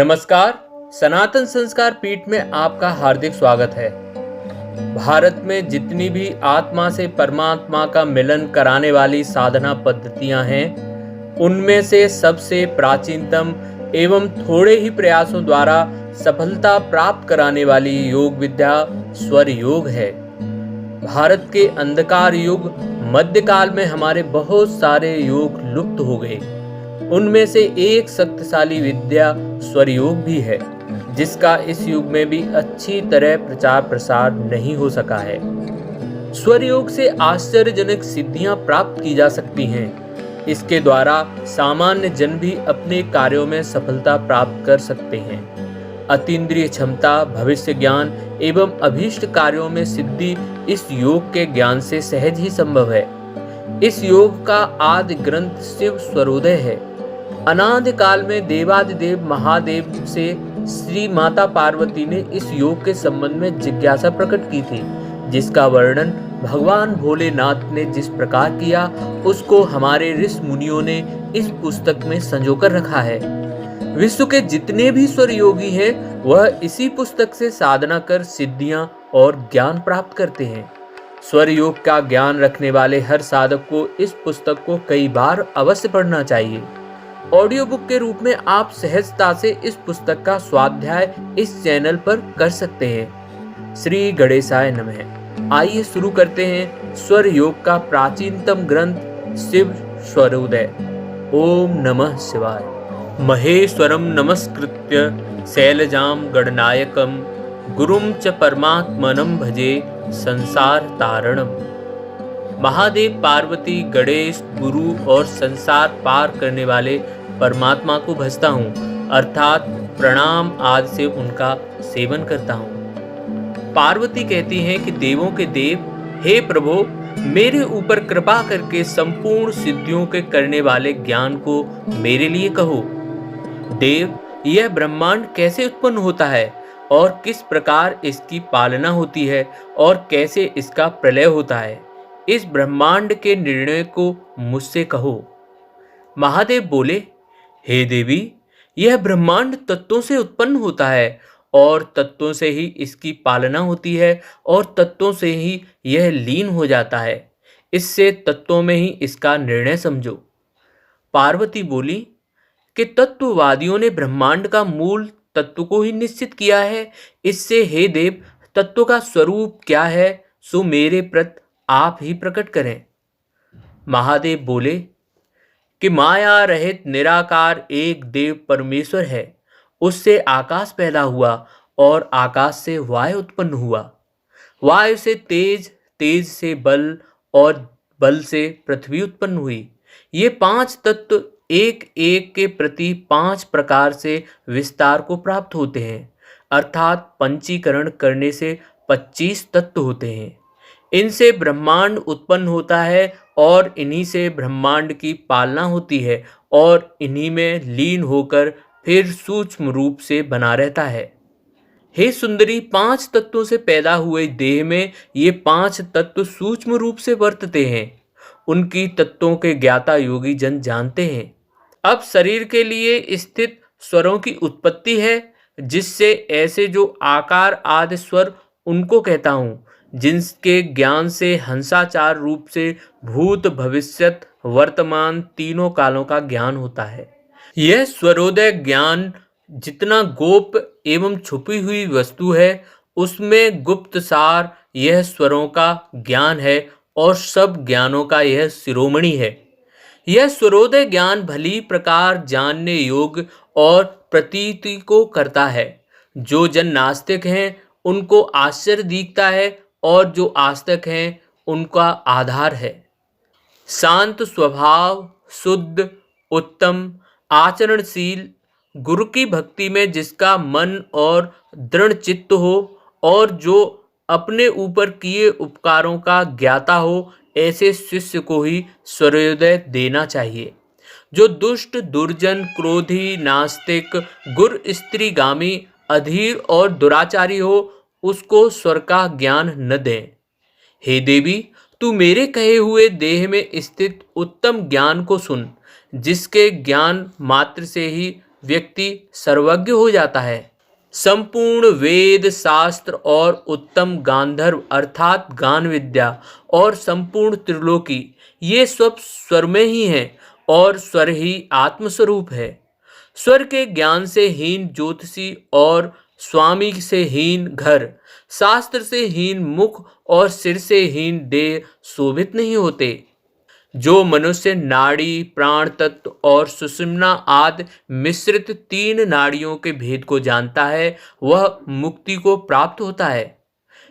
नमस्कार। सनातन संस्कार पीठ में आपका हार्दिक स्वागत है। भारत में जितनी भी आत्मा से परमात्मा का मिलन कराने वाली साधना पद्धतियां हैं, उनमें से सबसे प्राचीनतम एवं थोड़े ही प्रयासों द्वारा सफलता प्राप्त कराने वाली योग विद्या स्वर योग है। भारत के अंधकार युग मध्यकाल में हमारे बहुत सारे योग लुप्त हो गए। उनमें से एक शक्तिशाली विद्या स्वर योग भी है, जिसका इस युग में भी अच्छी तरह प्रचार प्रसार नहीं हो सका है। स्वर योग से आश्चर्यजनक सिद्धियां प्राप्त की जा सकती हैं। इसके द्वारा सामान्य जन भी अपने कार्यों में सफलता प्राप्त कर सकते हैं। अतीन्द्रिय क्षमता, भविष्य ज्ञान एवं अभीष्ट कार्यों में सिद्धि इस योग के ज्ञान से सहज ही संभव है। इस योग का आदि ग्रंथ शिव स्वरोदय है। अनादि काल में देवादिदेव महादेव से श्री माता पार्वती ने इस योग के संबंध में जिज्ञासा प्रकट की थी, जिसका वर्णन भगवान भोलेनाथ ने जिस प्रकार किया, उसको हमारे ऋषि मुनियों ने इस पुस्तक में संजोकर रखा है। विश्व के जितने भी स्वर योगी हैं, वह इसी पुस्तक से साधना कर सिद्धियां और ज्ञान प्राप्त करते हैं। स्वर योग का ज्ञान रखने वाले हर साधक को इस पुस्तक को कई बार अवश्य पढ़ना चाहिए। ऑडियो बुक के रूप में आप सहजता से इस पुस्तक का स्वाध्याय इस चैनल पर कर सकते हैं। श्री गणेशाय नमः। आइए शुरू करते हैं स्वर योग का प्राचीनतम ग्रंथ शिव स्वरोदय। ओम नमः शिवाय। महेश्वरम नमस्कृत्य शैलजां गणनायकम गुरुम च परमात्मनं भजे संसार तारणम। महादेव, पार्वती, गणेश, गुरु और संसार पार करने वाले परमात्मा को भजता हूँ, अर्थात प्रणाम आदि से उनका सेवन करता हूँ। पार्वती कहती हैं कि देवों के देव, हे प्रभु, मेरे ऊपर कृपा करके संपूर्ण सिद्धियों के करने वाले ज्ञान को मेरे लिए कहो। देव, यह ब्रह्मांड कैसे उत्पन्न होता है और किस प्रकार इसकी पालना होती है और कैसे इसका प्रलय होता है, इस ब्रह्मांड के निर्णय को मुझसे कहो। महादेव बोले, हे देवी, यह ब्रह्मांड तत्वों से उत्पन्न होता है और तत्वों से ही इसकी पालना होती है और तत्वों से ही यह लीन हो जाता है। इससे तत्वों में ही इसका निर्णय समझो। पार्वती बोली कि तत्ववादियों ने ब्रह्मांड का मूल तत्व को ही निश्चित किया है। इससे हे देव, तत्व का स्वरूप क्या है, सो मेरे प्रति आप ही प्रकट करें। महादेव बोले कि माया रहित निराकार एक देव परमेश्वर है। उससे आकाश पैदा हुआ और आकाश से वायु उत्पन्न हुआ। वायु से तेज, तेज से बल और बल से पृथ्वी उत्पन्न हुई। ये पांच तत्व एक एक के प्रति 5 प्रकार से विस्तार को प्राप्त होते हैं, अर्थात पंचीकरण करने से 25 तत्व होते हैं। इनसे ब्रह्मांड उत्पन्न होता है और इन्हीं से ब्रह्मांड की पालना होती है और इन्हीं में लीन होकर फिर सूक्ष्म रूप से बना रहता है। हे सुंदरी, 5 तत्वों से पैदा हुए देह में ये 5 तत्व सूक्ष्म रूप से वर्तते हैं। उनकी तत्वों के ज्ञाता योगी जन जानते हैं। अब शरीर के लिए स्थित स्वरों की उत्पत्ति है, जिससे ऐसे जो आकार आदि स्वर उनको कहता हूँ, जिनके ज्ञान से हंसाचार रूप से भूत, भविष्यत, वर्तमान तीनों कालों का ज्ञान होता है। यह स्वरोदय ज्ञान जितना गोप एवं छुपी हुई वस्तु है, उसमें गुप्त सार यह स्वरों का ज्ञान है और सब ज्ञानों का यह शिरोमणि है। यह स्वरोदय ज्ञान भली प्रकार जानने योग्य और प्रतीति को करता है। जो जन नास्तिक हैं उनको आश्चर्य दिखता है और जो आस्तिक हैं उनका आधार है। शांत स्वभाव, शुद्ध, उत्तम, आचरणशील, गुरु की भक्ति में जिसका मन और दृढ़ चित्त हो और जो अपने ऊपर किए उपकारों का ज्ञाता हो, ऐसे शिष्य को ही स्वरोदय देना चाहिए। जो दुष्ट, दुर्जन, क्रोधी, नास्तिक, गुर स्त्रीगामी, अधीर और दुराचारी हो, उसको स्वर का ज्ञान न दें। हे देवी, तू मेरे कहे हुए देह में स्थित उत्तम ज्ञान को सुन, जिसके ज्ञान मात्र से ही व्यक्ति सर्वज्ञ हो जाता है। संपूर्ण वेद शास्त्र और उत्तम गांधर्व अर्थात गान विद्या और संपूर्ण त्रिलोकी ये सब स्वर में ही हैं और स्वर ही आत्मस्वरूप है। स्वर के ज्ञान से हीन ज्योतिषी और स्वामी से हीन घर, शास्त्र से हीन मुख और सिर से हीन देह शोभित नहीं होते। जो मनुष्य नाड़ी, प्राण तत्व और सुषुम्ना आदि मिश्रित 3 नाड़ियों के भेद को जानता है, वह मुक्ति को प्राप्त होता है।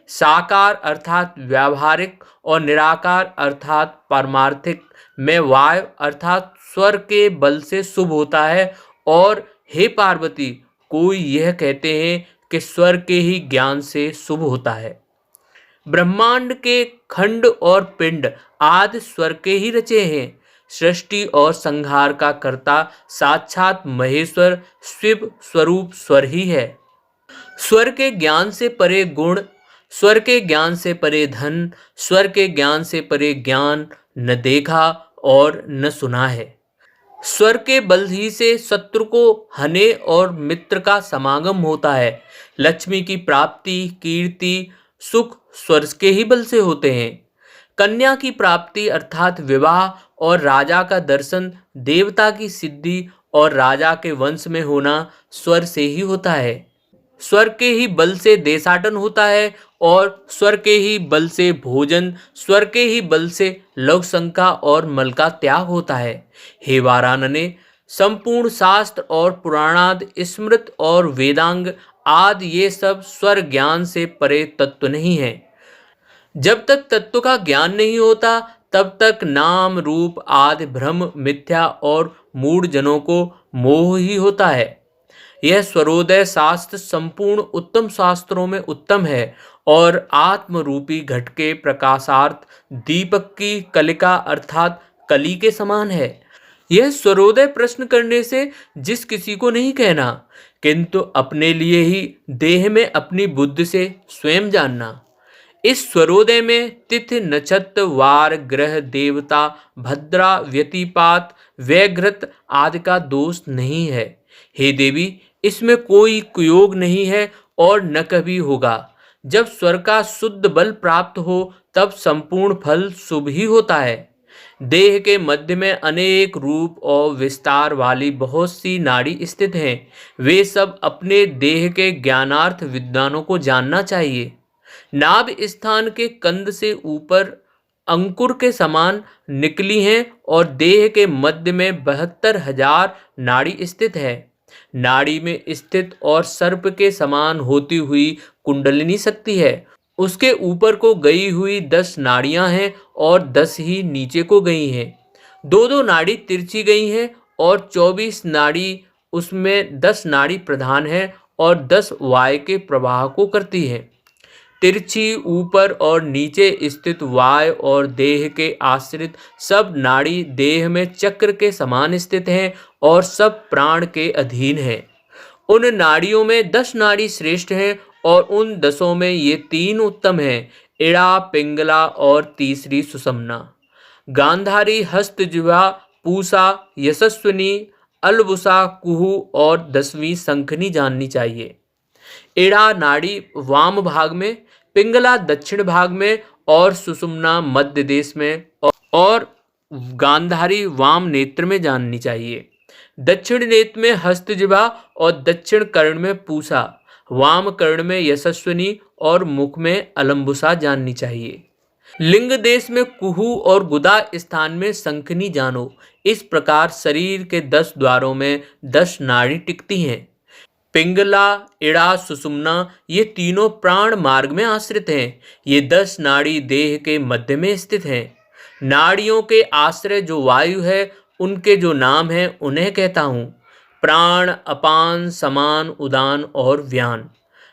साकार अर्थात व्यावहारिक और निराकार अर्थात पारमार्थिक में वायु अर्थात स्वर के बल से शुभ होता है। और हे पार्वती, कोई यह कहते हैं कि स्वर के ही ज्ञान से शुभ होता है। ब्रह्मांड के खंड और पिंड आदि स्वर के ही रचे हैं। सृष्टि और संहार का कर्ता साक्षात महेश्वर शिव स्वरूप स्वर ही है। स्वर के ज्ञान से परे गुण, स्वर के ज्ञान से परे धन, स्वर के ज्ञान से परे ज्ञान न देखा और न सुना है। स्वर के बल ही से शत्रु को हने और मित्र का समागम होता है। लक्ष्मी की प्राप्ति, कीर्ति, सुख स्वर के ही बल से होते हैं। कन्या की प्राप्ति अर्थात विवाह और राजा का दर्शन, देवता की सिद्धि और राजा के वंश में होना स्वर से ही होता है। स्वर के ही बल से देशाटन होता है और स्वर के ही बल से भोजन, स्वर के ही बल से लव शंका और मल का त्याग होता है। हे वारानने, संपूर्ण शास्त्र और पुराणादि स्मृत और वेदांग आदि ये सब स्वर ज्ञान से परे तत्व नहीं है। जब तक तत्व का ज्ञान नहीं होता तब तक नाम रूप आदि भ्रम, मिथ्या और मूढ़ जनों को मोह ही होता है। यह स्वरोदय शास्त्र संपूर्ण उत्तम शास्त्रों में उत्तम है और आत्मरूपी घट के प्रकाशार्थ दीपक की कलिका अर्थात कली के समान है। यह स्वरोदय प्रश्न करने से जिस किसी को नहीं कहना, किंतु अपने लिए ही देह में अपनी बुद्धि से स्वयं जानना। इस स्वरोदय में तिथि, नक्षत्र, वार, ग्रह, देवता, भद्रा, व्यतिपात, व्यघृत आदि का दोष नहीं है। हे देवी, इसमें कोई कुयोग नहीं है और न कभी होगा। जब स्वर का शुद्ध बल प्राप्त हो तब संपूर्ण फल शुभ ही होता है। देह के मध्य में अनेक रूप और विस्तार वाली बहुत सी नाड़ी स्थित हैं। वे सब अपने देह के ज्ञानार्थ विद्वानों को जानना चाहिए। नाभ स्थान के कंद से ऊपर अंकुर के समान निकली हैं और देह के मध्य में 72,000 नाड़ी स्थित है। नाड़ी में स्थित और सर्प के समान होती हुई कुंडलिनी शक्ति है। उसके ऊपर को गई हुई 10 नाड़ियां हैं और 10 ही नीचे को गई हैं। 2-2 नाड़ी तिरछी गई हैं और 24 नाड़ी, उसमें 10 नाड़ी प्रधान है और 10 वायु के प्रवाह को करती है। तिरछी ऊपर और नीचे स्थित वायु और देह के आश्रित सब नाड़ी देह में चक्र के समान स्थित हैं और सब प्राण के अधीन हैं। उन नाड़ियों में 10 नाड़ी श्रेष्ठ हैं और उन 10 में ये 3 उत्तम हैं, इड़ा, पिंगला और तीसरी सुषुम्ना। गांधारी, हस्तजिह्वा, पूषा, यशस्विनी, अलबुसा, कुहू और 10वीं शंखनी जाननी चाहिए। इड़ा नाड़ी वाम भाग में, पिंगला दक्षिण भाग में और सुषुम्ना मध्य देश में और गांधारी वाम नेत्र में जाननी चाहिए। दक्षिण नेत्र में हस्तजिह्वा और दक्षिण कर्ण में पूषा, वाम कर्ण में यशस्विनी और मुख में अलम्बुसा जाननी चाहिए। लिंग देश में कुहू और गुदा स्थान में शंखनी जानो। इस प्रकार शरीर के 10 द्वारों में 10 नाड़ी टिकती हैं। पिंगला, इड़ा, सुषुम्ना ये तीनों प्राण मार्ग में आश्रित हैं। ये 10 नाड़ी देह के मध्य में स्थित हैं। नाड़ियों के आश्रय जो वायु है, उनके जो नाम हैं उन्हें कहता हूँ। प्राण, अपान, समान, उदान और व्यान।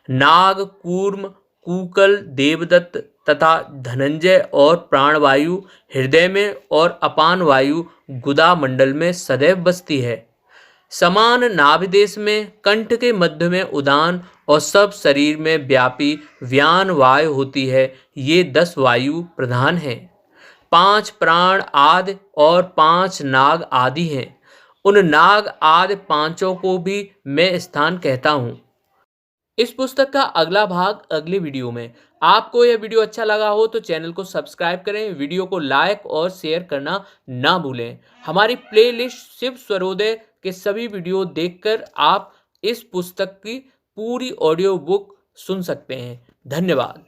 नाग, कूर्म, कूकल, देवदत्त तथा धनंजय और प्राणवायु हृदय में और अपान वायु गुदा मंडल में सदैव बसती है। समान नाभिदेश में, कंठ के मध्य में उदान और सब शरीर में व्यापी व्यान वायु होती है। ये 10 वायु प्रधान हैं। 5 प्राण आदि और 5 नाग आदि हैं। उन नाग आदि पांचों को भी मैं स्थान कहता हूँ। इस पुस्तक का अगला भाग अगली वीडियो में। आपको यह वीडियो अच्छा लगा हो तो चैनल को सब्सक्राइब करें, वीडियो को लाइक और शेयर करना ना भूलें। हमारी प्लेलिस्ट शिव स्वरोदय के सभी वीडियो देखकर आप इस पुस्तक की पूरी ऑडियो बुक सुन सकते हैं। धन्यवाद।